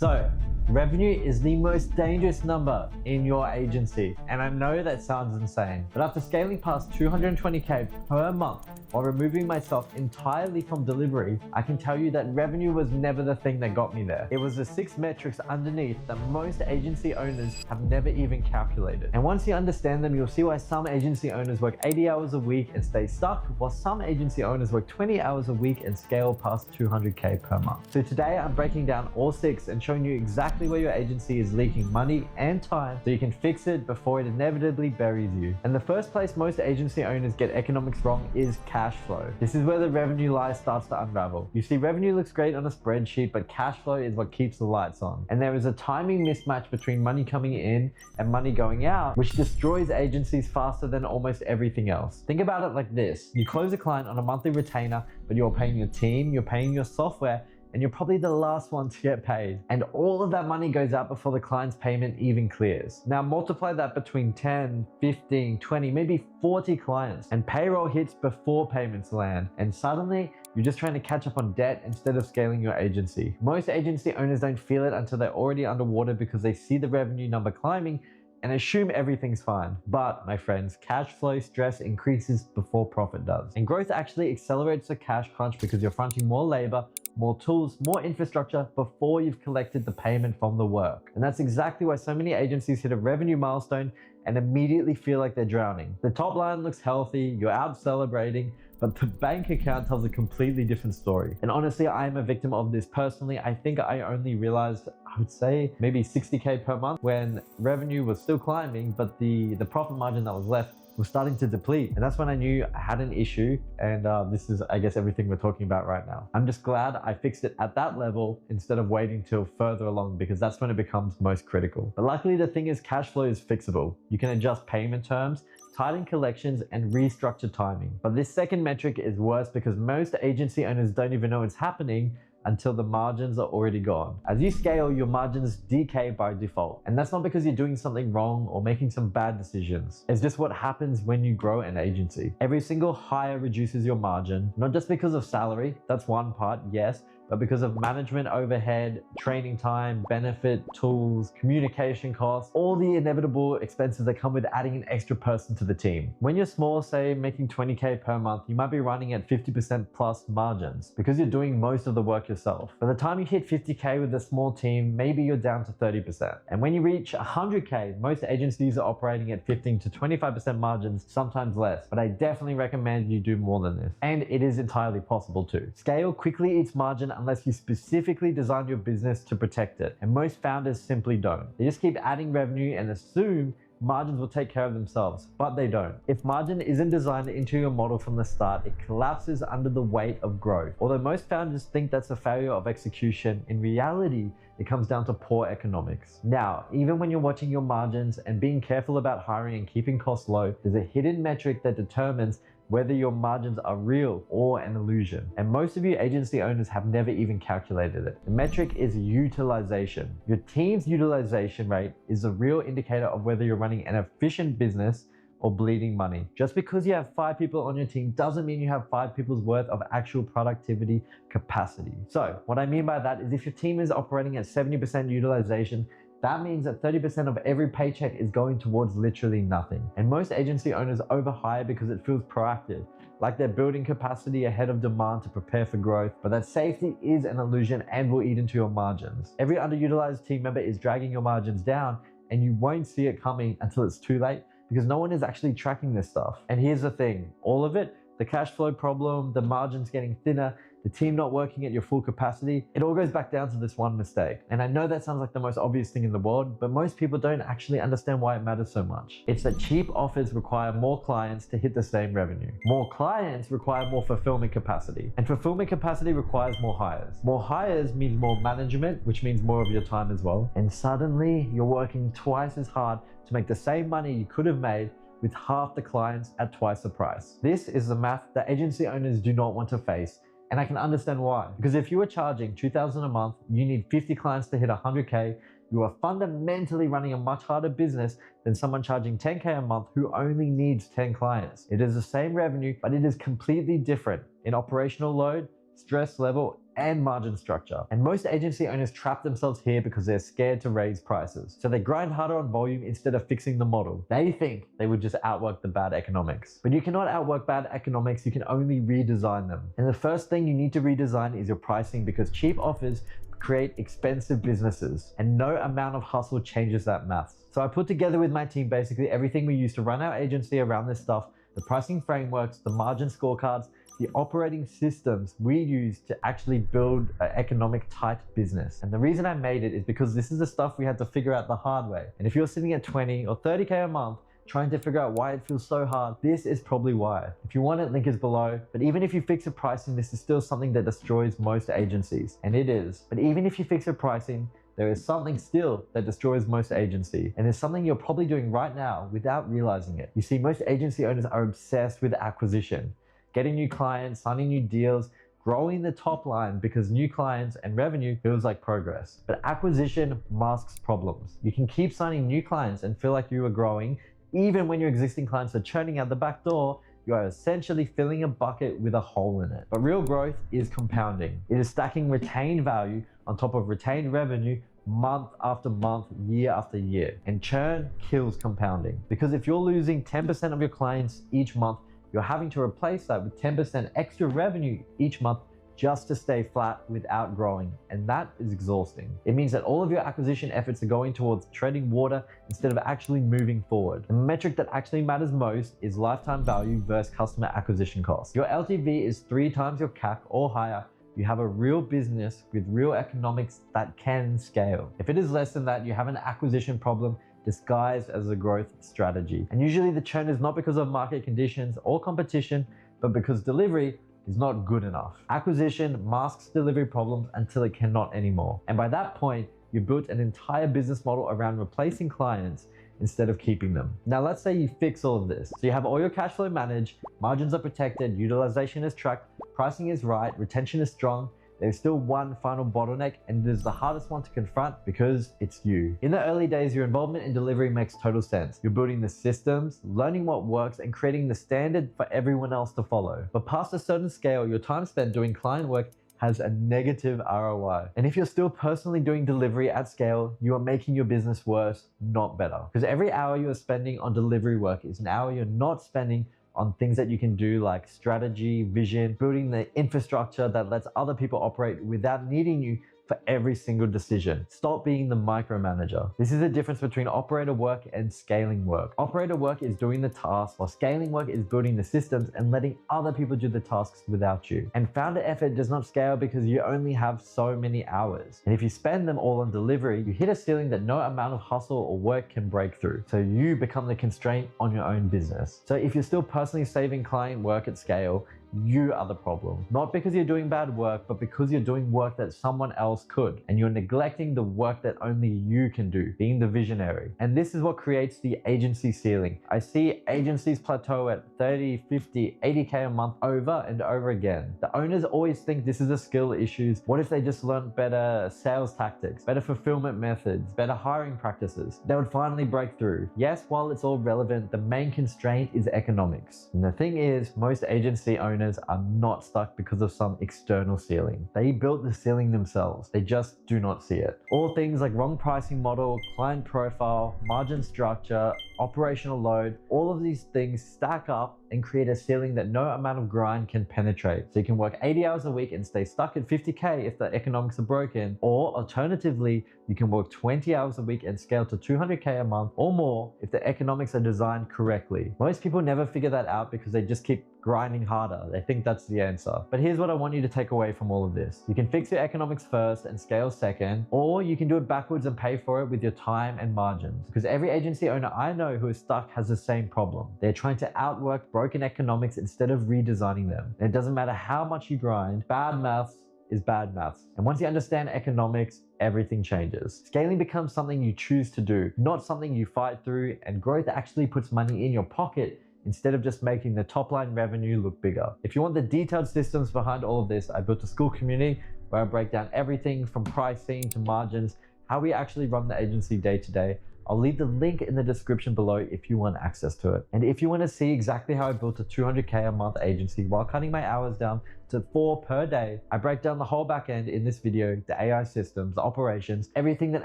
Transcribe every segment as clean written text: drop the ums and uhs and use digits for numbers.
So, revenue is the most dangerous number in your agency. And I know that sounds insane, but after scaling past 220K per month while removing myself entirely from delivery, I can tell you that revenue was never the thing that got me there. It was the 6 metrics underneath that most agency owners have never even calculated. And once you understand them, you'll see why some agency owners work 80 hours a week and stay stuck, while some agency owners work 20 hours a week and scale past 200K per month. So today I'm breaking down all 6 and showing you exactly where your agency is leaking money and time so you can fix it before it inevitably buries you. And the first place most agency owners get economics wrong is cash flow. This is where the revenue lie starts to unravel. You see, revenue looks great on a spreadsheet, but cash flow is what keeps the lights on. And there is a timing mismatch between money coming in and money going out, which destroys agencies faster than almost everything else. Think about it like this. You close a client on a monthly retainer, but you're paying your team, you're paying your software, and you're probably the last one to get paid. And all of that money goes out before the client's payment even clears. Now multiply that between 10, 15, 20, maybe 40 clients, and payroll hits before payments land. And suddenly, you're just trying to catch up on debt instead of scaling your agency. Most agency owners don't feel it until they're already underwater because they see the revenue number climbing and assume everything's fine. But my friends, cash flow stress increases before profit does. And growth actually accelerates the cash crunch because you're fronting more labor, more tools, more infrastructure before you've collected the payment from the work. And that's exactly why so many agencies hit a revenue milestone and immediately feel like they're drowning. The top line looks healthy, you're out celebrating, but the bank account tells a completely different story. And honestly, I am a victim of this personally. I think I only realized, I would say maybe 60K per month when revenue was still climbing, but the profit margin that was left was starting to deplete. And that's when I knew I had an issue. And this is, I guess, everything we're talking about right now. I'm just glad I fixed it at that level instead of waiting till further along, because that's when it becomes most critical. But luckily, the thing is, cash flow is fixable. You can adjust payment terms, tighten collections, and restructure timing. But this second metric is worse because most agency owners don't even know it's happening until the margins are already gone. As you scale, your margins decay by default. And that's not because you're doing something wrong or making some bad decisions. It's just what happens when you grow an agency. Every single hire reduces your margin, not just because of salary, that's one part, yes, but because of management overhead, training time, benefit, tools, communication costs, all the inevitable expenses that come with adding an extra person to the team. When you're small, say making 20K per month, you might be running at 50% plus margins because you're doing most of the work yourself. By the time you hit 50K with a small team, maybe you're down to 30%. And when you reach 100K, most agencies are operating at 15 to 25% margins, sometimes less. But I definitely recommend you do more than this. And it is entirely possible too. Scale quickly eats margin unless you specifically design your business to protect it. And most founders simply don't. They just keep adding revenue and assume margins will take care of themselves, but they don't. If margin isn't designed into your model from the start, it collapses under the weight of growth. Although most founders think that's a failure of execution, in reality, it comes down to poor economics. Now, even when you're watching your margins and being careful about hiring and keeping costs low, there's a hidden metric that determines whether your margins are real or an illusion. And most of you agency owners have never even calculated it. The metric is utilization. Your team's utilization rate is a real indicator of whether you're running an efficient business or bleeding money. Just because you have 5 people on your team doesn't mean you have 5 people's worth of actual productivity capacity. So what I mean by that is if your team is operating at 70% utilization, that means that 30% of every paycheck is going towards literally nothing. And most agency owners overhire because it feels proactive, like they're building capacity ahead of demand to prepare for growth, but that safety is an illusion and will eat into your margins. Every underutilized team member is dragging your margins down, and you won't see it coming until it's too late because no one is actually tracking this stuff. And here's the thing, all of it, the cash flow problem, the margins getting thinner, the team not working at your full capacity, it all goes back down to this one mistake. And I know that sounds like the most obvious thing in the world, but most people don't actually understand why it matters so much. It's that cheap offers require more clients to hit the same revenue. More clients require more fulfillment capacity. And fulfillment capacity requires more hires. More hires means more management, which means more of your time as well. And suddenly you're working twice as hard to make the same money you could have made with half the clients at twice the price. This is the math that agency owners do not want to face. And I can understand why. Because if you were charging $2,000 a month, you need 50 clients to hit 100K, you are fundamentally running a much harder business than someone charging 10K a month who only needs 10 clients. It is the same revenue, but it is completely different in operational load, stress level, and margin structure. And most agency owners trap themselves here because they're scared to raise prices. So they grind harder on volume instead of fixing the model. They think they would just outwork the bad economics. But you cannot outwork bad economics, you can only redesign them. And the first thing you need to redesign is your pricing, because cheap offers create expensive businesses, and no amount of hustle changes that math. So I put together with my team basically everything we use to run our agency around this stuff: the pricing frameworks, the margin scorecards, the operating systems we use to actually build an economic tight business. And the reason I made it is because this is the stuff we had to figure out the hard way. And if you're sitting at 20 or 30K a month trying to figure out why it feels so hard, this is probably why. If you want it, link is below. But even if you fix your pricing, this is still something that destroys most agencies. And it is. But even if you fix your pricing, there is something still that destroys most agency. And it's something you're probably doing right now without realizing it. You see, most agency owners are obsessed with acquisition. Getting new clients, signing new deals, growing the top line, because new clients and revenue feels like progress. But acquisition masks problems. You can keep signing new clients and feel like you are growing. Even when your existing clients are churning out the back door, you are essentially filling a bucket with a hole in it. But real growth is compounding. It is stacking retained value on top of retained revenue month after month, year after year. And churn kills compounding. Because if you're losing 10% of your clients each month, you're having to replace that with 10% extra revenue each month just to stay flat without growing. And that is exhausting. It means that all of your acquisition efforts are going towards treading water instead of actually moving forward. The metric that actually matters most is lifetime value versus customer acquisition cost. Your LTV is 3 times your CAC or higher. You have a real business with real economics that can scale. If it is less than that, you have an acquisition problem disguised as a growth strategy. And usually the churn is not because of market conditions or competition, but because delivery is not good enough. Acquisition masks delivery problems until it cannot anymore. And by that point, you built an entire business model around replacing clients instead of keeping them. Now, let's say you fix all of this. So you have all your cash flow managed, margins are protected, utilization is tracked, pricing is right, retention is strong. There's still one final bottleneck, and it is the hardest one to confront because it's you. In the early days, your involvement in delivery makes total sense. You're building the systems, learning what works, and creating the standard for everyone else to follow. But past a certain scale, your time spent doing client work has a negative ROI. And if you're still personally doing delivery at scale, you are making your business worse, not better. Because every hour you are spending on delivery work is an hour you're not spending on things that you can do like strategy, vision, building the infrastructure that lets other people operate without needing you for every single decision. Stop being the micromanager. This is the difference between operator work and scaling work. Operator work is doing the tasks, while scaling work is building the systems and letting other people do the tasks without you. And founder effort does not scale because you only have so many hours. And if you spend them all on delivery, you hit a ceiling that no amount of hustle or work can break through. So you become the constraint on your own business. So if you're still personally saving client work at scale, you are the problem. Not because you're doing bad work, but because you're doing work that someone else could. And you're neglecting the work that only you can do, being the visionary. And this is what creates the agency ceiling. I see agencies plateau at 30, 50, 80K a month over and over again. The owners always think this is a skill issue. What if they just learned better sales tactics, better fulfillment methods, better hiring practices? They would finally break through. Yes, while it's all relevant, the main constraint is economics. And the thing is, most agency owners are not stuck because of some external ceiling. They built the ceiling themselves. They just do not see it. All things like wrong pricing model, client profile, margin structure, operational load, all of these things stack up and create a ceiling that no amount of grind can penetrate. So you can work 80 hours a week and stay stuck at 50K if the economics are broken, or alternatively, you can work 20 hours a week and scale to 200K a month or more if the economics are designed correctly. Most people never figure that out because they just keep grinding harder. They think that's the answer. But here's what I want you to take away from all of this. You can fix your economics first and scale second, or you can do it backwards and pay for it with your time and margins. Because every agency owner I know who is stuck has the same problem. They're trying to outwork broken economics instead of redesigning them. And it doesn't matter how much you grind, bad maths is bad maths. And once you understand economics, everything changes. Scaling becomes something you choose to do, not something you fight through, and growth actually puts money in your pocket instead of just making the top line revenue look bigger. If you want the detailed systems behind all of this, I built a Skool community where I break down everything from pricing to margins, how we actually run the agency day to day. I'll leave the link in the description below if you want access to it. And if you want to see exactly how I built a 200K a month agency while cutting my hours down to 4 per day, I break down the whole back end in this video, the AI systems, the operations, everything that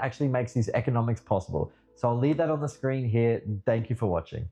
actually makes these economics possible. So I'll leave that on the screen here. Thank you for watching.